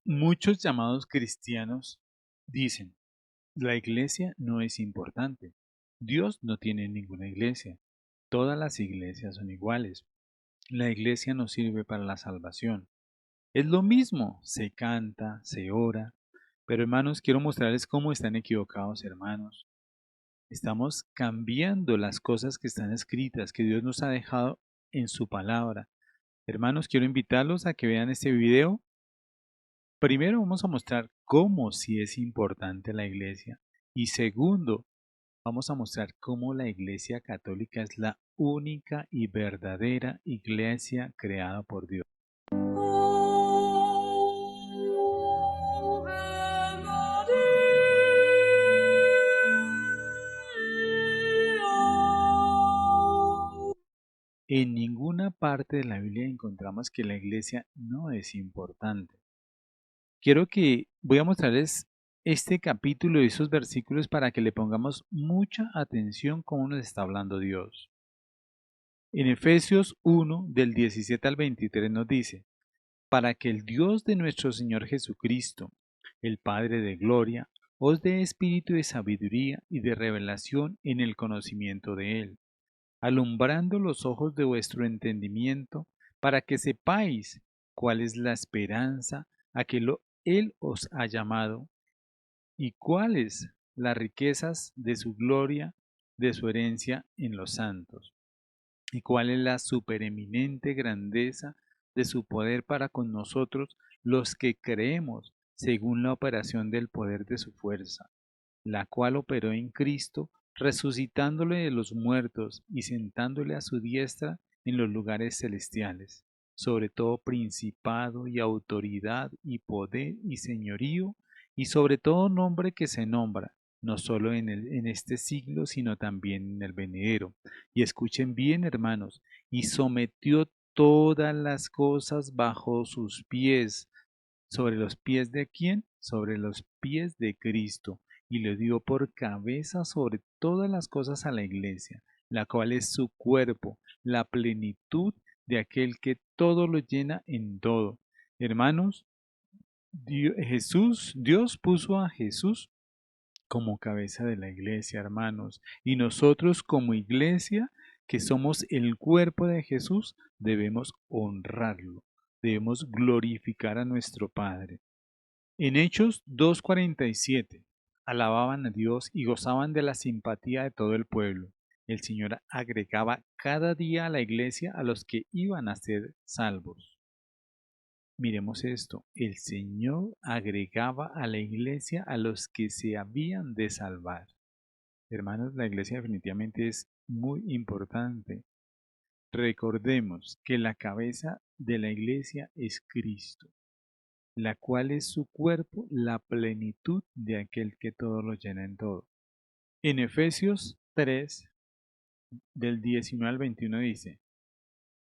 Muchos llamados cristianos dicen, la iglesia no es importante. Dios no tiene ninguna iglesia. Todas las iglesias son iguales. La iglesia no sirve para la salvación. Es lo mismo, se canta, se ora. Pero hermanos, quiero mostrarles cómo están equivocados, hermanos. Estamos cambiando las cosas que están escritas, que Dios nos ha dejado en su palabra. Hermanos, quiero invitarlos a que vean este video. Primero vamos a mostrar cómo sí es importante la iglesia y segundo, vamos a mostrar cómo la iglesia católica es la única y verdadera iglesia creada por Dios. En ninguna parte de la Biblia encontramos que la iglesia no es importante. Voy a mostrarles este capítulo y esos versículos para que le pongamos mucha atención cómo nos está hablando Dios. En Efesios 1, del 17 al 23 nos dice, para que el Dios de nuestro Señor Jesucristo, el Padre de gloria, os dé espíritu de sabiduría y de revelación en el conocimiento de Él, alumbrando los ojos de vuestro entendimiento, para que sepáis cuál es la esperanza a que Él os ha llamado y cuáles las riquezas de su gloria, de su herencia en los santos y cuál es la supereminente grandeza de su poder para con nosotros los que creemos según la operación del poder de su fuerza, la cual operó en Cristo, resucitándole de los muertos y sentándole a su diestra en los lugares celestiales, sobre todo principado y autoridad y poder y señorío, y sobre todo nombre que se nombra, no solo en este siglo, sino también en el venidero. Y escuchen bien, hermanos, y sometió todas las cosas bajo sus pies. ¿Sobre los pies de quién? Sobre los pies de Cristo, y le dio por cabeza sobre todas las cosas a la iglesia, la cual es su cuerpo, la plenitud de aquel que todo lo llena en todo. Hermanos, Dios puso a Jesús como cabeza de la iglesia, hermanos, y nosotros como iglesia, que somos el cuerpo de Jesús, debemos honrarlo, debemos glorificar a nuestro Padre. En Hechos 2:47, alababan a Dios y gozaban de la simpatía de todo el pueblo. El Señor agregaba cada día a la iglesia a los que iban a ser salvos. Miremos esto, el Señor agregaba a la iglesia a los que se habían de salvar. Hermanos, la iglesia definitivamente es muy importante. Recordemos que la cabeza de la iglesia es Cristo, la cual es su cuerpo, la plenitud de aquel que todo lo llena en todo. En Efesios 3, del 19 al 21 dice,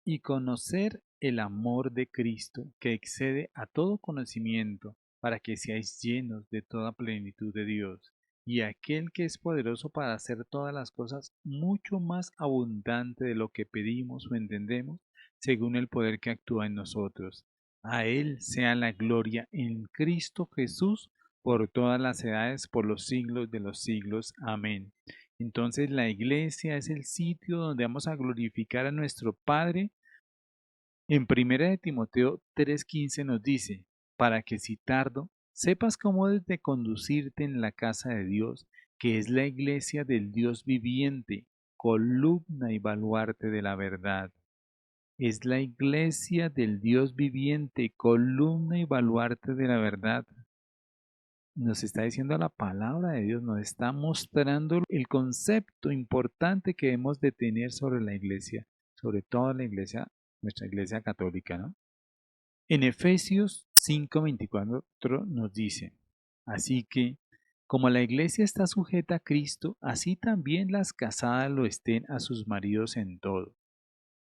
y conocer el amor de Cristo que excede a todo conocimiento, para que seáis llenos de toda plenitud de Dios, y aquel que es poderoso para hacer todas las cosas mucho más abundante de lo que pedimos o entendemos, según el poder que actúa en nosotros. A Él sea la gloria en Cristo Jesús por todas las edades, por los siglos de los siglos. Amén. Entonces la iglesia es el sitio donde vamos a glorificar a nuestro Padre. En primera de Timoteo 3:15 nos dice, para que si tardo, sepas cómo has de conducirte en la casa de Dios, que es la iglesia del Dios viviente, columna y baluarte de la verdad. Es la iglesia del Dios viviente, columna y baluarte de la verdad. Nos está diciendo la palabra de Dios, nos está mostrando el concepto importante que debemos de tener sobre la iglesia, sobre toda la iglesia, nuestra iglesia católica, ¿no? En Efesios 5:24 nos dice, así que, como la iglesia está sujeta a Cristo, así también las casadas lo estén a sus maridos en todo.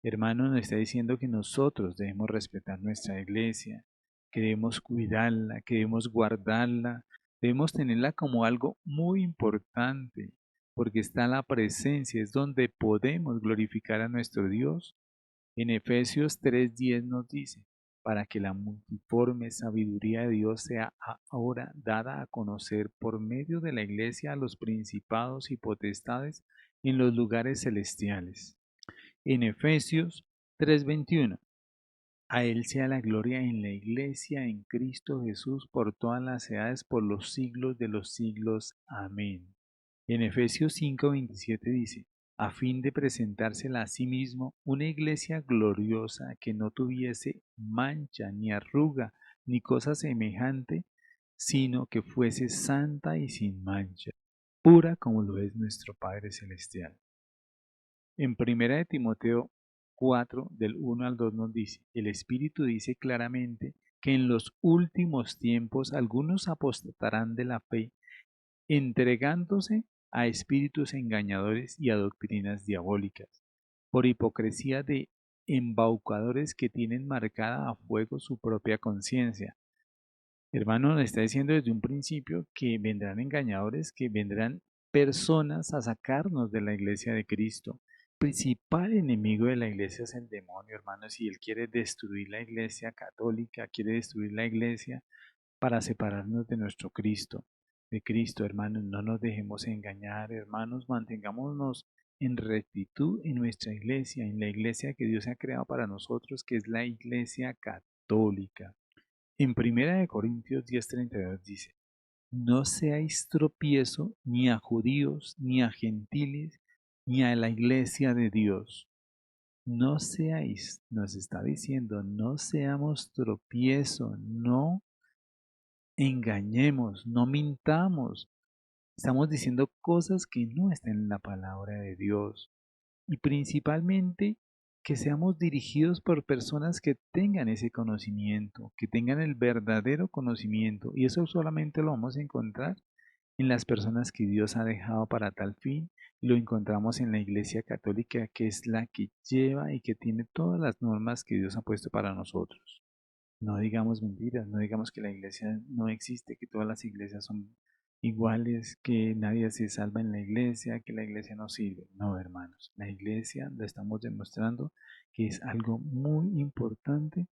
Hermano, nos está diciendo que nosotros debemos respetar nuestra iglesia, que debemos cuidarla, que debemos guardarla, debemos tenerla como algo muy importante, porque está la presencia, es donde podemos glorificar a nuestro Dios. En Efesios 3:10 nos dice, para que la multiforme sabiduría de Dios sea ahora dada a conocer por medio de la Iglesia a los principados y potestades en los lugares celestiales. En Efesios 3:21. A Él sea la gloria en la Iglesia, en Cristo Jesús, por todas las edades, por los siglos de los siglos. Amén. En Efesios 5:27 dice, a fin de presentársela a sí mismo una iglesia gloriosa que no tuviese mancha, ni arruga, ni cosa semejante, sino que fuese santa y sin mancha, pura como lo es nuestro Padre Celestial. En 1 de Timoteo 4, del 1 al 2 nos dice, el Espíritu dice claramente que en los últimos tiempos algunos apostatarán de la fe, entregándose a espíritus engañadores y a doctrinas diabólicas, por hipocresía de embaucadores que tienen marcada a fuego su propia conciencia. Hermano, nos está diciendo desde un principio que vendrán engañadores, que vendrán personas a sacarnos de la iglesia de Cristo. El principal enemigo de la iglesia es el demonio, hermanos, y él quiere destruir la iglesia católica, quiere destruir la iglesia para separarnos de nuestro Cristo, de Cristo, hermanos. No nos dejemos engañar, hermanos, mantengámonos en rectitud en nuestra iglesia, en la iglesia que Dios ha creado para nosotros, que es la iglesia católica. En 1 Corintios 10:32 dice, no seáis tropiezo ni a judíos, ni a gentiles, ni a la iglesia de Dios. No seáis, nos está diciendo, no seamos tropiezo, no engañemos, no mintamos. Estamos diciendo cosas que no están en la palabra de Dios. Y principalmente que seamos dirigidos por personas que tengan ese conocimiento, que tengan el verdadero conocimiento. Y eso solamente lo vamos a encontrar en las personas que Dios ha dejado para tal fin. Lo encontramos en la Iglesia Católica, que es la que lleva y que tiene todas las normas que Dios ha puesto para nosotros. No digamos mentiras, no digamos que la iglesia no existe, que todas las iglesias son iguales, que nadie se salva en la iglesia, que la iglesia no sirve. No, hermanos, la iglesia lo estamos demostrando que es algo muy importante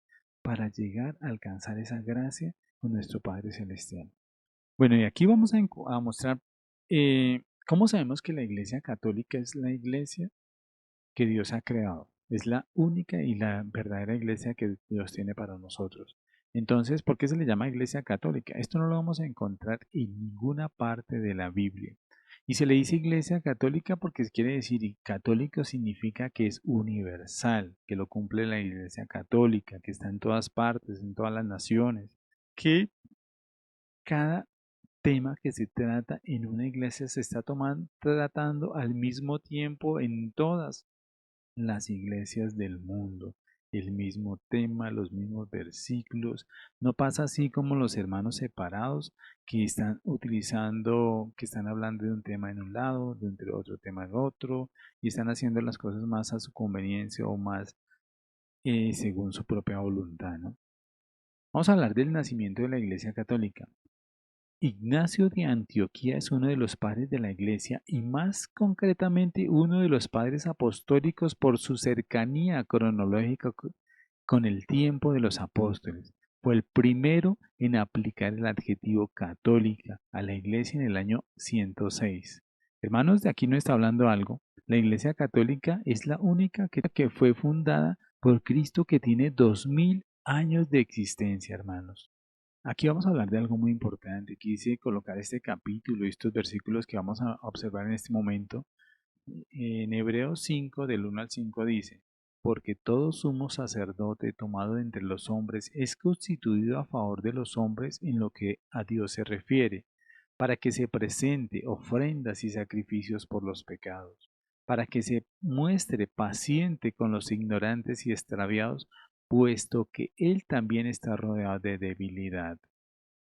para llegar a alcanzar esa gracia con nuestro Padre Celestial. Bueno, y aquí vamos a mostrar cómo sabemos que la iglesia católica es la iglesia que Dios ha creado. Es la única y la verdadera iglesia que Dios tiene para nosotros. Entonces, ¿por qué se le llama iglesia católica? Esto no lo vamos a encontrar en ninguna parte de la Biblia. Y se le dice iglesia católica porque quiere decir, y católico significa que es universal, que lo cumple la iglesia católica, que está en todas partes, en todas las naciones, que cada tema que se trata en una iglesia se está tratando al mismo tiempo en todas las iglesias del mundo. El mismo tema, los mismos versículos. No pasa así como los hermanos separados que están utilizando, que están hablando de un tema en un lado, de otro tema en otro, y están haciendo las cosas más a su conveniencia o más según su propia voluntad, ¿no? Vamos a hablar del nacimiento de la Iglesia Católica. Ignacio de Antioquía es uno de los padres de la Iglesia y más concretamente uno de los padres apostólicos por su cercanía cronológica con el tiempo de los apóstoles. Fue el primero en aplicar el adjetivo católica a la Iglesia en el año 106. Hermanos, de aquí no está hablando algo. La Iglesia Católica es la única que fue fundada por Cristo, que tiene 2000 años de existencia, hermanos. Aquí vamos a hablar de algo muy importante. Quise colocar este capítulo y estos versículos que vamos a observar en este momento. En Hebreos 5, del 1 al 5 dice, porque todo sumo sacerdote tomado entre los hombres es constituido a favor de los hombres en lo que a Dios se refiere, para que se presente ofrendas y sacrificios por los pecados, para que se muestre paciente con los ignorantes y extraviados, puesto que él también está rodeado de debilidad.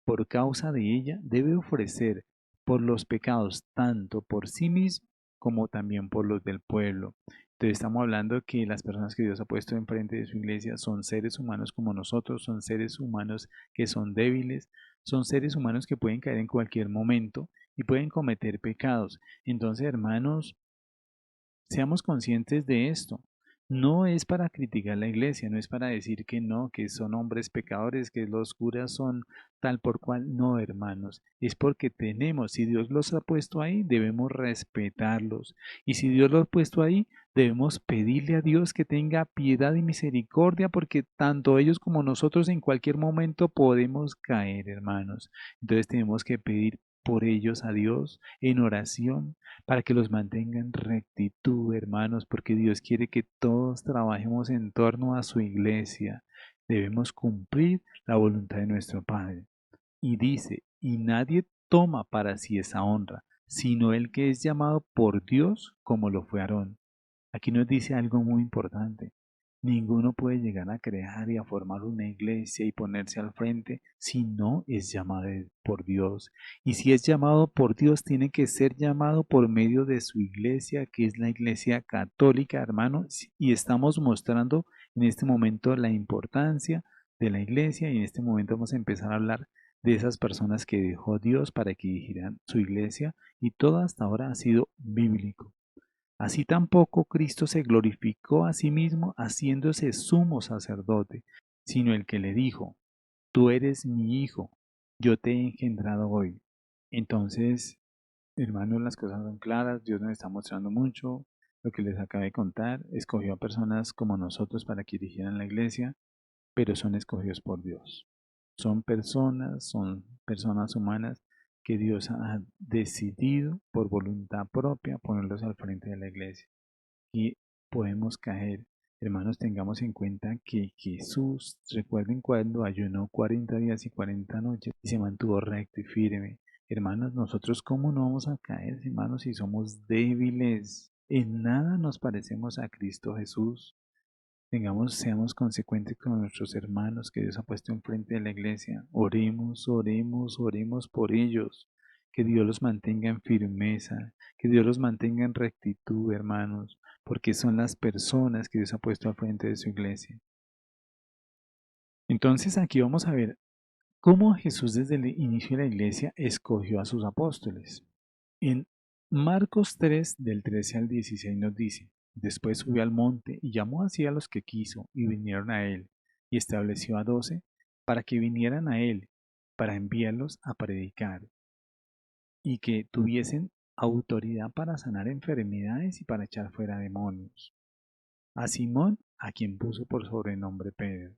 Por causa de ella debe ofrecer por los pecados tanto por sí mismo como también por los del pueblo. Entonces estamos hablando que las personas que Dios ha puesto enfrente de su iglesia son seres humanos como nosotros, son seres humanos que son débiles, son seres humanos que pueden caer en cualquier momento y pueden cometer pecados. Entonces, hermanos, seamos conscientes de esto. No es para criticar la iglesia, no es para decir que no, que son hombres pecadores, que los curas son tal por cual. No, hermanos, es porque tenemos, si Dios los ha puesto ahí, debemos respetarlos. Y si Dios los ha puesto ahí, debemos pedirle a Dios que tenga piedad y misericordia, porque tanto ellos como nosotros en cualquier momento podemos caer, hermanos. Entonces tenemos que pedir por ellos a Dios en oración para que los mantenga en rectitud, hermanos, porque Dios quiere que todos trabajemos en torno a su iglesia. Debemos cumplir la voluntad de nuestro Padre. Y dice, y nadie toma para sí esa honra, sino el que es llamado por Dios como lo fue Aarón. Aquí nos dice algo muy importante. Ninguno puede llegar a crear y a formar una iglesia y ponerse al frente si no es llamado por Dios. Y si es llamado por Dios, tiene que ser llamado por medio de su iglesia, que es la iglesia católica, hermanos. Y estamos mostrando en este momento la importancia de la iglesia y en este momento vamos a empezar a hablar de esas personas que dejó Dios para que dirigieran su iglesia y todo hasta ahora ha sido bíblico. Así tampoco Cristo se glorificó a sí mismo haciéndose sumo sacerdote, sino el que le dijo, tú eres mi hijo, yo te he engendrado hoy. Entonces, hermanos, las cosas son claras, Dios nos está mostrando mucho, lo que les acabé de contar, escogió a personas como nosotros para que dirigieran la iglesia, pero son escogidos por Dios. Son personas humanas que Dios ha decidido por voluntad propia ponerlos al frente de la iglesia y podemos caer. Hermanos, tengamos en cuenta que Jesús, recuerden cuando ayunó 40 días y 40 noches y se mantuvo recto y firme. Hermanos, nosotros cómo no vamos a caer, hermanos, si somos débiles. En nada nos parecemos a Cristo Jesús. Seamos consecuentes con nuestros hermanos que Dios ha puesto enfrente de la iglesia. Oremos, oremos, oremos por ellos. Que Dios los mantenga en firmeza, que Dios los mantenga en rectitud, hermanos, porque son las personas que Dios ha puesto al frente de su iglesia. Entonces aquí vamos a ver cómo Jesús desde el inicio de la iglesia escogió a sus apóstoles. En Marcos 3, del 13 al 16 nos dice, después subió al monte y llamó así a los que quiso y vinieron a él, y estableció a 12 para que vinieran a él, para enviarlos a predicar, y que tuviesen autoridad para sanar enfermedades y para echar fuera demonios. A Simón, a quien puso por sobrenombre Pedro.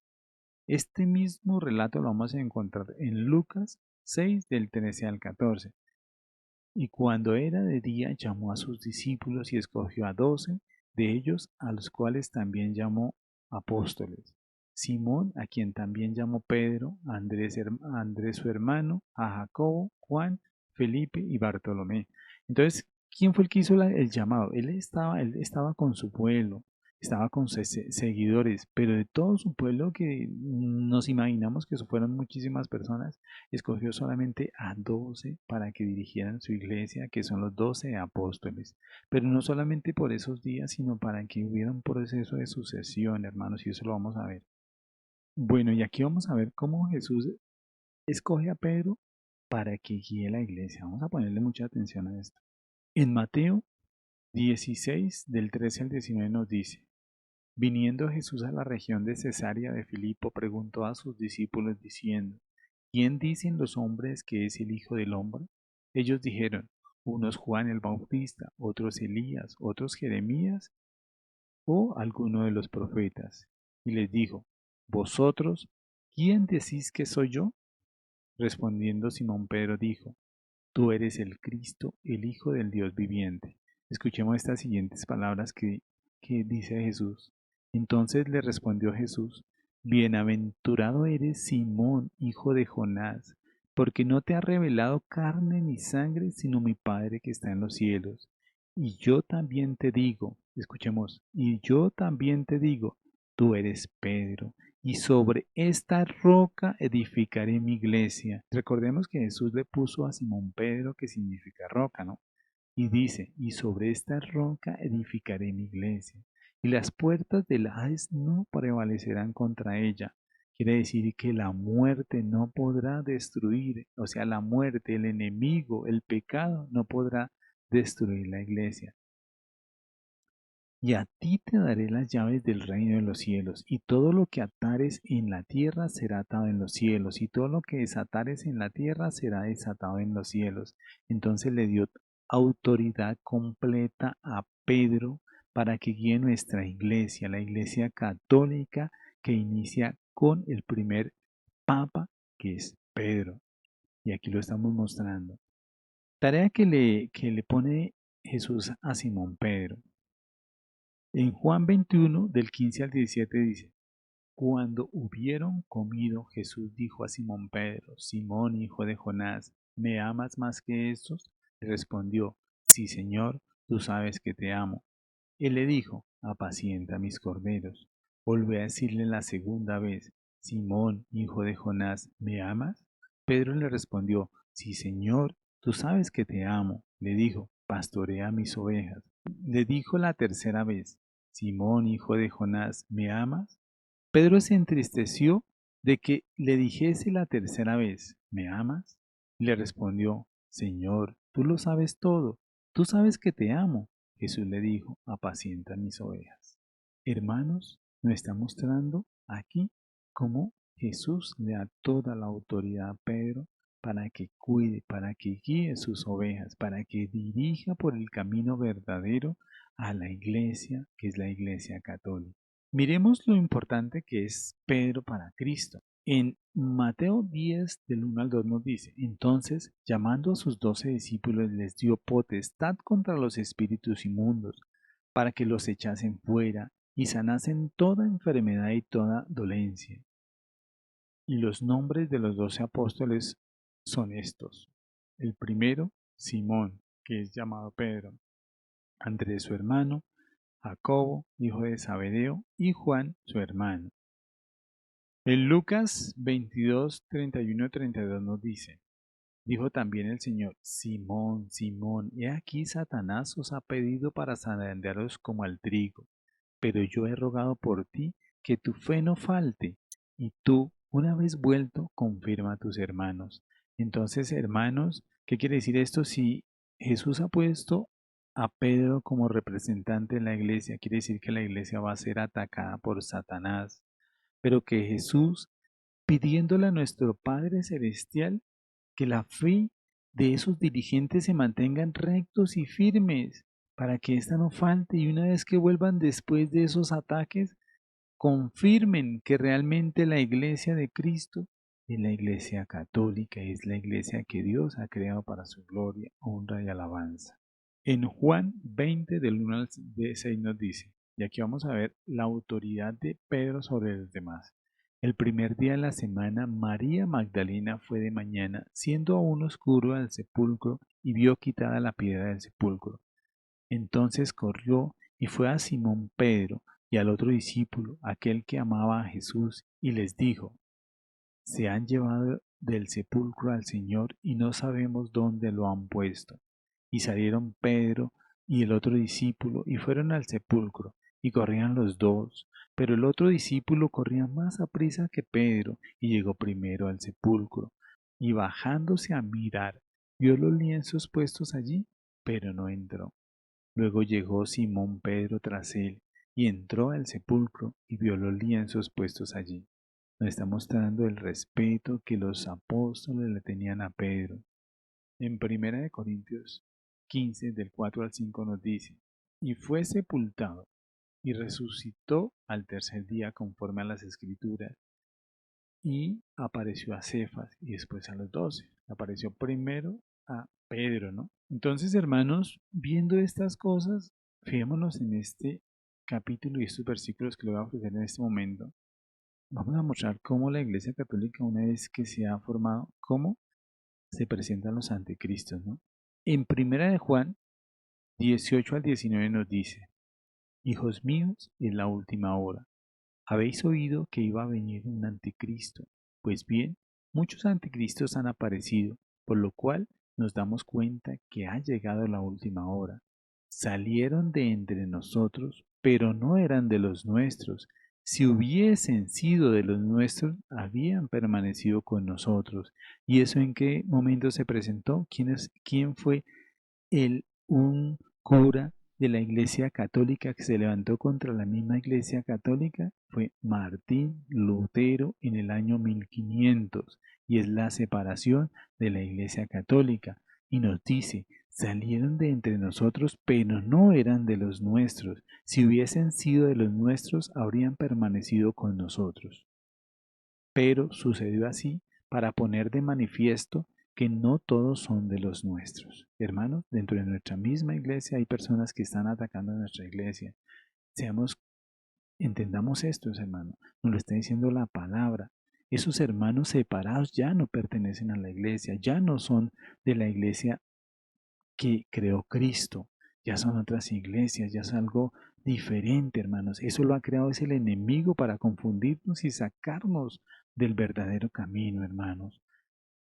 Este mismo relato lo vamos a encontrar en Lucas 6, del 13 al 14. Y cuando era de día llamó a sus discípulos y escogió a 12 de ellos, a los cuales también llamó apóstoles. Simón, a quien también llamó Pedro, a Andrés su hermano, a Jacobo, Juan, Felipe y Bartolomé. Entonces, ¿quién fue el que hizo el llamado? Él estaba con su pueblo, estaba con sus seguidores, pero de todo su pueblo, que nos imaginamos que eso fueron muchísimas personas, escogió solamente a 12 para que dirigieran su iglesia, que son los 12 apóstoles. Pero no solamente por esos días, sino para que hubiera un proceso de sucesión, hermanos, y eso lo vamos a ver. Bueno, y aquí vamos a ver cómo Jesús escoge a Pedro para que guíe la iglesia. Vamos a ponerle mucha atención a esto. En Mateo 16, del 13 al 19 nos dice, viniendo Jesús a la región de Cesarea de Filipo, preguntó a sus discípulos diciendo, ¿quién dicen los hombres que es el Hijo del Hombre? Ellos dijeron, unos Juan el Bautista, otros Elías, otros Jeremías o alguno de los profetas. Y les dijo, ¿vosotros quién decís que soy yo? Respondiendo Simón Pedro dijo, tú eres el Cristo, el Hijo del Dios viviente. Escuchemos estas siguientes palabras que dice Jesús. Entonces le respondió Jesús, bienaventurado eres Simón, hijo de Jonás, porque no te ha revelado carne ni sangre, sino mi Padre que está en los cielos. Y yo también te digo, escuchemos, y yo también te digo, tú eres Pedro, y sobre esta roca edificaré mi iglesia. Recordemos que Jesús le puso a Simón Pedro, que significa roca, ¿no? Y dice, y sobre esta roca edificaré mi iglesia, y las puertas del Hades no prevalecerán contra ella. Quiere decir que la muerte no podrá destruir, o sea, la muerte, el enemigo, el pecado no podrá destruir la iglesia. y a ti te daré las llaves del reino de los cielos, y todo lo que atares en la tierra será atado en los cielos, y todo lo que desatares en la tierra será desatado en los cielos. Entonces le dio autoridad completa a Pedro para que guíe nuestra iglesia, la iglesia católica que inicia con el primer papa, que es Pedro. Y aquí lo estamos mostrando. Tarea que le pone Jesús a Simón Pedro. En Juan 21, del 15 al 17 dice, cuando hubieron comido, Jesús dijo a Simón Pedro, Simón, hijo de Jonás, ¿me amas más que estos? Le respondió, sí, Señor, tú sabes que te amo. Él le dijo, apacienta mis corderos. Volvió a decirle la segunda vez, Simón, hijo de Jonás, ¿me amas? Pedro le respondió, sí, Señor, tú sabes que te amo. Le dijo, pastorea mis ovejas. Le dijo la tercera vez, Simón, hijo de Jonás, ¿me amas? Pedro se entristeció de que le dijese la tercera vez, ¿me amas? Le respondió, Señor, tú lo sabes todo, tú sabes que te amo. Jesús le dijo, apacienta mis ovejas. Hermanos, nos está mostrando aquí cómo Jesús le da toda la autoridad a Pedro para que cuide, para que guíe sus ovejas, para que dirija por el camino verdadero a la iglesia, que es la iglesia católica. Miremos lo importante que es Pedro para Cristo. En Mateo 10, del 1 al 2 nos dice, entonces, llamando a sus 12 discípulos, les dio potestad contra los espíritus inmundos, para que los echasen fuera y sanasen toda enfermedad y toda dolencia. Y los nombres de los 12 apóstoles son estos. El primero, Simón, que es llamado Pedro, Andrés su hermano, Jacobo, hijo de Zebedeo, y Juan, su hermano. En Lucas 22, 31 y 32 nos dice, dijo también el Señor, Simón, Simón, he aquí Satanás os ha pedido para zarandearos como al trigo, pero yo he rogado por ti que tu fe no falte, y tú, una vez vuelto, confirma a tus hermanos. Entonces, hermanos, ¿qué quiere decir esto? Si Jesús ha puesto a Pedro como representante en la iglesia, quiere decir que la iglesia va a ser atacada por Satanás, pero que Jesús, pidiéndole a nuestro Padre Celestial que la fe de esos dirigentes se mantengan rectos y firmes, para que ésta no falte y una vez que vuelvan después de esos ataques, confirmen que realmente la iglesia de Cristo es la iglesia católica, es la iglesia que Dios ha creado para su gloria, honra y alabanza. En Juan 20 del 1 al 6 nos dice, y aquí vamos a ver la autoridad de Pedro sobre los demás. El primer día de la semana, María Magdalena fue de mañana, siendo aún oscuro, al sepulcro y vio quitada la piedra del sepulcro. Entonces corrió y fue a Simón Pedro y al otro discípulo, aquel que amaba a Jesús, y les dijo, se han llevado del sepulcro al Señor y no sabemos dónde lo han puesto. Y salieron Pedro y el otro discípulo y fueron al sepulcro, y corrían los dos. Pero el otro discípulo corría más aprisa que Pedro y llegó primero al sepulcro. Y bajándose a mirar, vio los lienzos puestos allí, pero no entró. Luego llegó Simón Pedro tras él y entró al sepulcro y vio los lienzos puestos allí. Nos está mostrando el respeto que los apóstoles le tenían a Pedro. En 1 Corintios 15, del 4 al 5 nos dice, y fue sepultado y resucitó al tercer día conforme a las Escrituras, y apareció a Cefas y después a los 12. Apareció primero a Pedro, ¿no? Entonces, hermanos, viendo estas cosas, fijémonos en este capítulo y estos versículos que le voy a ofrecer en este momento. Vamos a mostrar cómo la Iglesia Católica, una vez que se ha formado, cómo se presentan los anticristos, ¿no? En primera de Juan 18 al 19 nos dice, hijos míos, en la última hora, habéis oído que iba a venir un anticristo. Pues bien, muchos anticristos han aparecido, por lo cual nos damos cuenta que ha llegado la última hora. Salieron de entre nosotros, pero no eran de los nuestros. Si hubiesen sido de los nuestros, habían permanecido con nosotros. ¿Y eso en qué momento se presentó? ¿Quién fue un cura de la Iglesia Católica que se levantó contra la misma Iglesia Católica fue Martín Lutero en el año 1500 y es la separación de la Iglesia Católica. Y nos dice, salieron de entre nosotros, pero no eran de los nuestros. Si hubiesen sido de los nuestros, habrían permanecido con nosotros. Pero sucedió así para poner de manifiesto que no todos son de los nuestros. Hermanos, dentro de nuestra misma iglesia hay personas que están atacando a nuestra iglesia. Seamos, entendamos esto, hermanos. Nos lo está diciendo la palabra. Esos hermanos separados ya no pertenecen a la iglesia, ya no son de la iglesia que creó Cristo. Ya son otras iglesias, ya es algo diferente, hermanos. Eso lo ha creado es el enemigo para confundirnos y sacarnos del verdadero camino, hermanos.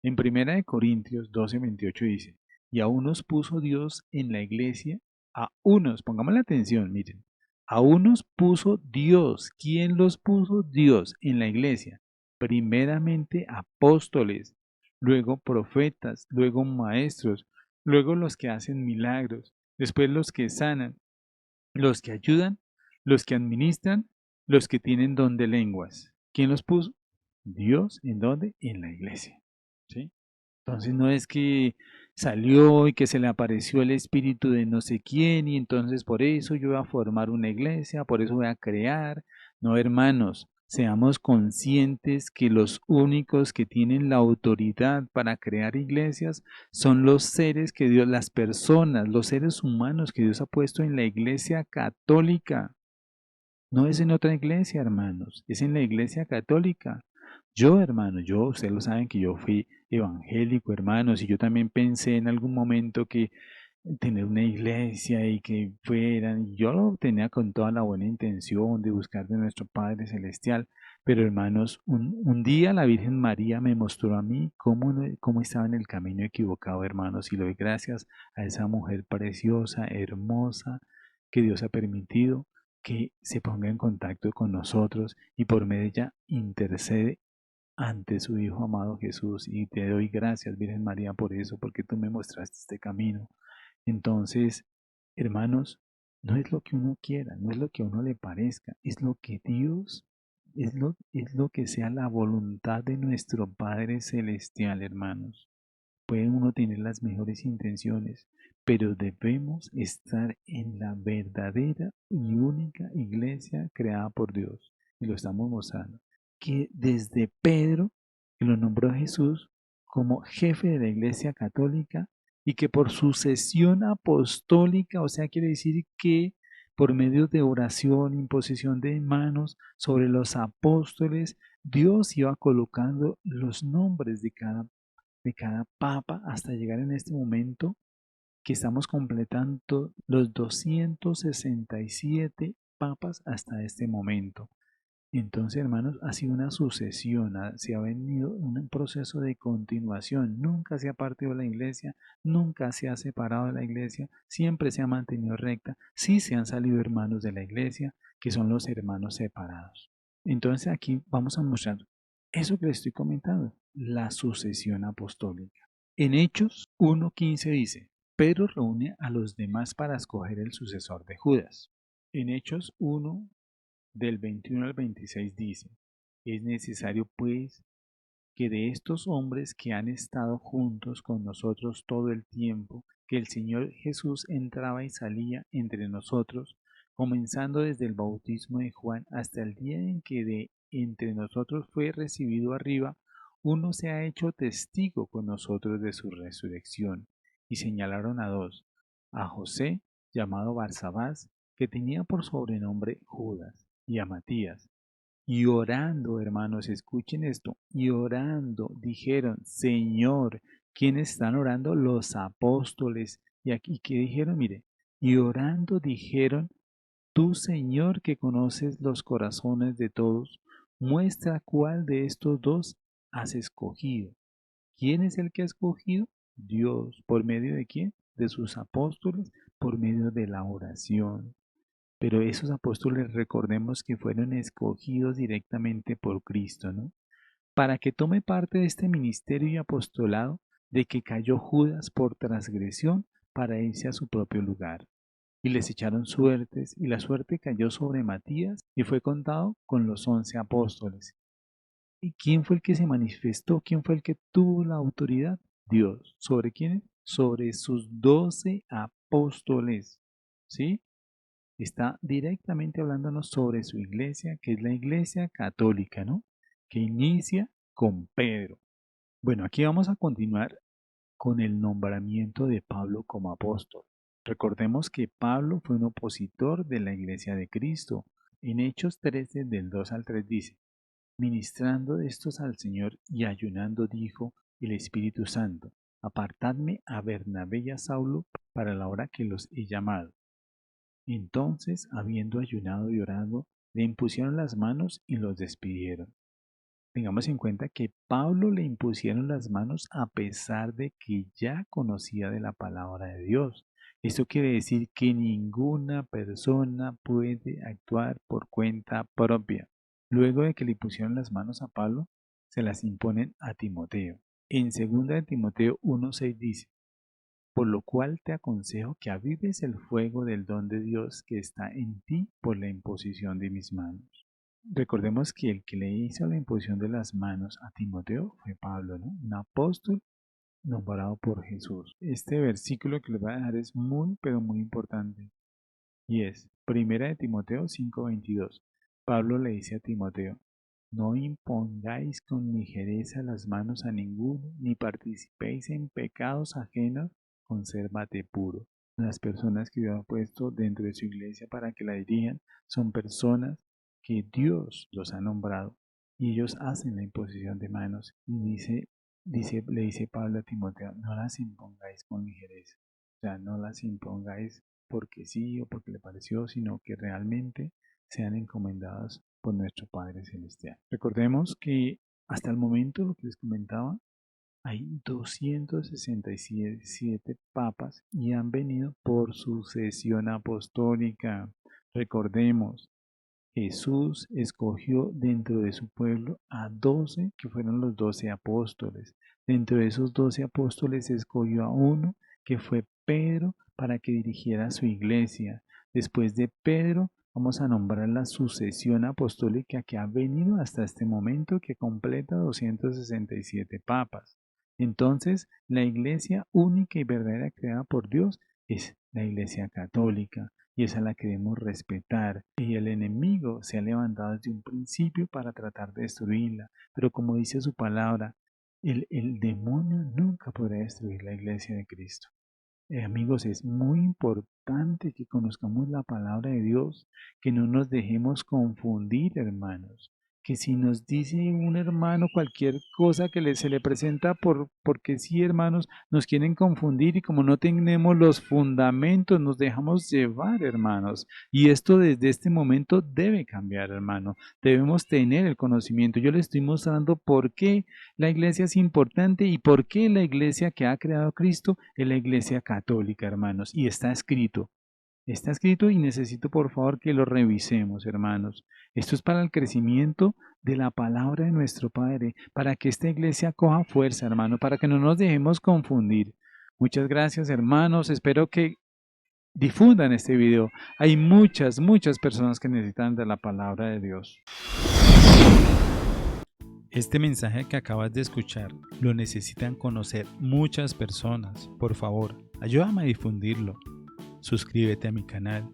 En 1 Corintios 12:28 dice, y a unos puso Dios en la iglesia, a unos, pongamos la atención, miren, a unos puso Dios. ¿Quién los puso? Dios en la iglesia. Primeramente apóstoles, luego profetas, luego maestros, luego los que hacen milagros, después los que sanan, los que ayudan, los que administran, los que tienen don de lenguas. ¿Quién los puso? Dios. ¿En dónde? En la iglesia. ¿Sí? Entonces no es que salió y que se le apareció el espíritu de no sé quién y entonces por eso yo voy a formar una iglesia, por eso voy a crear. No, hermanos, seamos conscientes que los únicos que tienen la autoridad para crear iglesias son los seres que Dios, las personas, los seres humanos que Dios ha puesto en la iglesia católica. No es en otra iglesia, hermanos, es en la iglesia católica. Yo, hermano, ustedes lo saben que yo fui evangélico, hermanos, y yo también pensé en algún momento que tener una iglesia y que fueran, yo lo tenía con toda la buena intención de buscar de nuestro Padre Celestial, pero hermanos, un día la Virgen María me mostró a mí cómo estaba en el camino equivocado, hermanos, y lo doy gracias a esa mujer preciosa, hermosa, que Dios ha permitido que se ponga en contacto con nosotros y por medio de ella intercede ante su Hijo amado Jesús. Y te doy gracias, Virgen María, por eso, porque tú me mostraste este camino. Entonces, hermanos, no es lo que uno quiera, no es lo que a uno le parezca, es lo que Dios, es lo que sea la voluntad de nuestro Padre Celestial, hermanos. Puede uno tener las mejores intenciones, pero debemos estar en la verdadera y única iglesia creada por Dios. Y lo estamos mostrando. Que desde Pedro, que lo nombró Jesús como jefe de la iglesia católica, y que por sucesión apostólica, o sea, quiere decir que por medio de oración, imposición de manos sobre los apóstoles, Dios iba colocando los nombres de cada papa hasta llegar en este momento que estamos completando los 267 papas hasta este momento. Entonces, hermanos, ha sido una sucesión, se ha venido un proceso de continuación. Nunca se ha partido la iglesia, nunca se ha separado de la iglesia, siempre se ha mantenido recta. Sí se han salido hermanos de la iglesia, que son los hermanos separados. Entonces, aquí vamos a mostrar eso que les estoy comentando, la sucesión apostólica. En Hechos 1:15 dice, Pedro reúne a los demás para escoger el sucesor de Judas. En Hechos 1, del 21 al 26 dice, es necesario pues que de estos hombres que han estado juntos con nosotros todo el tiempo que el Señor Jesús entraba y salía entre nosotros, comenzando desde el bautismo de Juan hasta el día en que de entre nosotros fue recibido arriba, uno se ha hecho testigo con nosotros de su resurrección. Y señalaron a dos, a José, llamado Barsabás, que tenía por sobrenombre Judas, y a Matías. Y orando, hermanos, escuchen esto, y orando dijeron, Señor, ¿quiénes están orando? Los apóstoles. Y aquí, ¿qué dijeron? Mire, y orando dijeron, tú, Señor, que conoces los corazones de todos, muestra cuál de estos dos has escogido. ¿Quién es el que ha escogido? Dios. ¿Por medio de quién? De sus apóstoles, por medio de la oración. Pero esos apóstoles recordemos que fueron escogidos directamente por Cristo, ¿no? Para que tome parte de este ministerio y apostolado de que cayó Judas por transgresión para irse a su propio lugar. y les echaron suertes, y la suerte cayó sobre Matías y fue contado con los 11 apóstoles. ¿Y quién fue el que se manifestó? ¿Quién fue el que tuvo la autoridad? Dios. ¿Sobre quiénes? Sobre sus 12 apóstoles. ¿Sí? Está directamente hablándonos sobre su iglesia, que es la iglesia católica, ¿no? Que inicia con Pedro. Bueno, aquí vamos a continuar con el nombramiento de Pablo como apóstol. Recordemos que Pablo fue un opositor de la iglesia de Cristo. En Hechos 13, del 2 al 3 dice, ministrando estos al Señor y ayunando, dijo el Espíritu Santo, apartadme a Bernabé y a Saulo para la hora que los he llamado. Entonces, habiendo ayunado y orado, le impusieron las manos y los despidieron. Tengamos en cuenta que Pablo le impusieron las manos a pesar de que ya conocía de la palabra de Dios. Esto quiere decir que ninguna persona puede actuar por cuenta propia. Luego de que le impusieron las manos a Pablo, se las imponen a Timoteo. En 2 de Timoteo 1:6 dice, por lo cual te aconsejo que avives el fuego del don de Dios que está en ti por la imposición de mis manos. Recordemos que el que le hizo la imposición de las manos a Timoteo fue Pablo, ¿no? Un apóstol nombrado por Jesús. Este versículo que les voy a dejar es muy, pero muy importante. Y es 1 de Timoteo 5:22. Pablo le dice a Timoteo, no impongáis con ligereza las manos a ninguno, ni participéis en pecados ajenos, consérvate puro. Las personas que Dios ha puesto dentro de su iglesia para que la dirijan son personas que Dios los ha nombrado y ellos hacen la imposición de manos. Y le dice Pablo a Timoteo, no las impongáis con ligereza. O sea, no las impongáis porque sí o porque le pareció, sino que realmente sean encomendadas por nuestro Padre Celestial. Recordemos que hasta el momento, lo que les comentaba, hay 267 papas y han venido por sucesión apostólica. Recordemos, Jesús escogió dentro de su pueblo a 12 que fueron los 12 apóstoles. Dentro de esos 12 apóstoles escogió a uno que fue Pedro para que dirigiera su iglesia. Después de Pedro vamos a nombrar la sucesión apostólica que ha venido hasta este momento, que completa 267 papas. Entonces, la iglesia única y verdadera creada por Dios es la iglesia católica y esa la queremos respetar. Y el enemigo se ha levantado desde un principio para tratar de destruirla, pero como dice su palabra, el demonio nunca podrá destruir la iglesia de Cristo. Amigos, es muy importante que conozcamos la palabra de Dios, que no nos dejemos confundir, hermanos. Que si nos dice un hermano cualquier cosa que se le presenta porque sí, hermanos, nos quieren confundir y como no tenemos los fundamentos, nos dejamos llevar, hermanos. Y esto desde este momento debe cambiar, hermano. Debemos tener el conocimiento. Yo le estoy mostrando por qué la iglesia es importante y por qué la iglesia que ha creado Cristo es la iglesia católica, hermanos. Y está escrito. Está escrito y necesito por favor que lo revisemos, hermanos. Esto es para el crecimiento de la palabra de nuestro Padre, para que esta iglesia coja fuerza, hermano, para que no nos dejemos confundir. Muchas gracias, hermanos. Espero que difundan este video. Hay muchas personas que necesitan de la palabra de Dios. Este mensaje que acabas de escuchar lo necesitan conocer muchas personas. Por favor, ayúdame a difundirlo. Suscríbete a mi canal.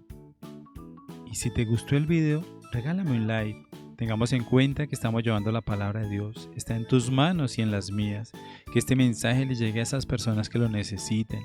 Y si te gustó el video, regálame un like. Tengamos en cuenta que estamos llevando la palabra de Dios. Está en tus manos y en las mías. Que este mensaje le llegue a esas personas que lo necesiten.